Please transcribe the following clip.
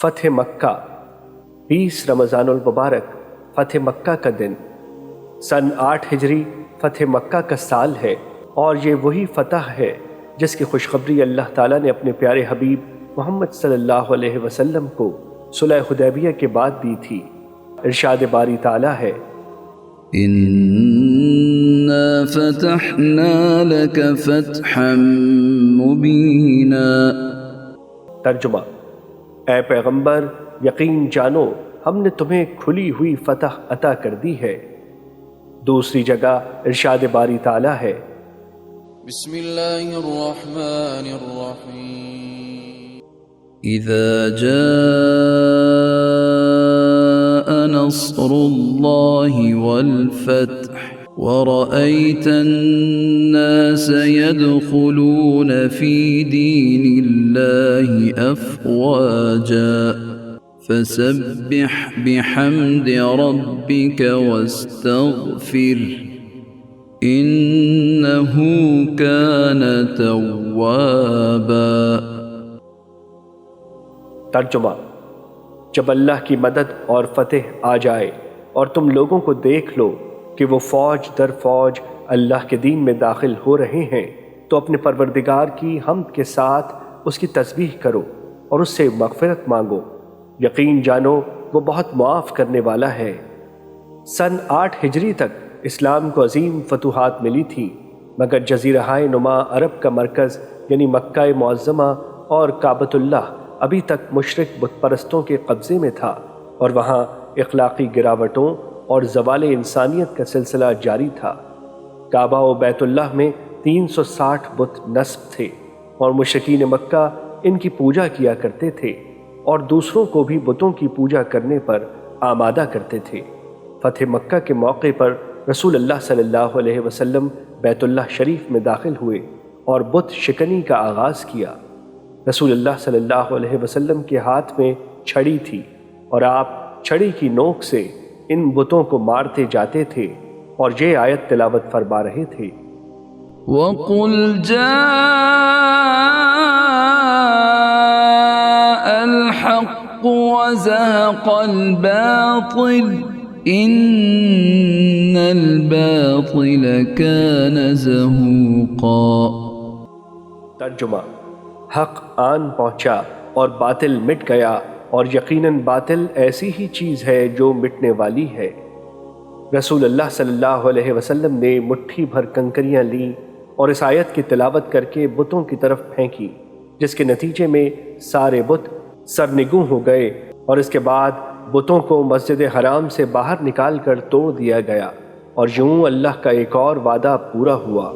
فتح مکہ 20 رمضان المبارک فتح مکہ کا دن سن 8 ہجری فتح مکہ کا سال ہے، اور یہ وہی فتح ہے جس کی خوشخبری اللہ تعالیٰ نے اپنے پیارے حبیب محمد صلی اللہ علیہ وسلم کو صلح حدیبیہ کے بعد دی تھی۔ ارشاد باری تعالیٰ ہے، اِنَّا فَتَحْنَا لَكَ فَتْحًا مُبِينًا۔ ترجمہ: اے پیغمبر، یقین جانو ہم نے تمہیں کھلی ہوئی فتح عطا کر دی ہے۔ دوسری جگہ ارشاد باری تعالیٰ ہے، بسم اللہ الرحمن الرحیم، اذا جاء نصر اللہ والفتح ورأيت الناس يدخلون في دين الله أفواجا فسبح بحمد ربك واستغفره إنه كان توابا۔ ترجمہ: جب اللہ کی مدد اور فتح آ جائے اور تم لوگوں کو دیکھ لو کہ وہ فوج در فوج اللہ کے دین میں داخل ہو رہے ہیں، تو اپنے پروردگار کی حمد کے ساتھ اس کی تسبیح کرو اور اس سے مغفرت مانگو، یقین جانو وہ بہت معاف کرنے والا ہے۔ سن 8 ہجری تک اسلام کو عظیم فتوحات ملی تھی، مگر جزیرہائے نما عرب کا مرکز یعنی مکہ معظمہ اور کعبۃ اللہ ابھی تک مشرک بت پرستوں کے قبضے میں تھا، اور وہاں اخلاقی گراوٹوں اور زوال انسانیت کا سلسلہ جاری تھا۔ کعبہ و بیت اللہ میں 360 بت نصب تھے، اور مشرکین مکہ ان کی پوجا کیا کرتے تھے اور دوسروں کو بھی بتوں کی پوجا کرنے پر آمادہ کرتے تھے۔ فتح مکہ کے موقع پر رسول اللہ صلی اللہ علیہ وسلم بیت اللہ شریف میں داخل ہوئے اور بت شکنی کا آغاز کیا۔ رسول اللہ صلی اللہ علیہ وسلم کے ہاتھ میں چھڑی تھی، اور آپ چھڑی کی نوک سے ان بتوں کو مارتے جاتے تھے اور یہ آیت تلاوت فرما رہے تھے، وَقُلْ جَاءَ الْحَقُّ وَزَهَقَ الْبَاطِلُ إِنَّ الْبَاطِلَ كَانَ زَهُوقًا۔ ترجمہ: حق آن پہنچا اور باطل مٹ گیا، اور یقیناً باطل ایسی ہی چیز ہے جو مٹنے والی ہے۔ رسول اللہ صلی اللہ علیہ وسلم نے مٹھی بھر کنکریاں لیں اور اس آیت کی تلاوت کر کے بتوں کی طرف پھینکی، جس کے نتیجے میں سارے بت سرنگوں ہو گئے، اور اس کے بعد بتوں کو مسجد حرام سے باہر نکال کر توڑ دیا گیا، اور یوں اللہ کا ایک اور وعدہ پورا ہوا۔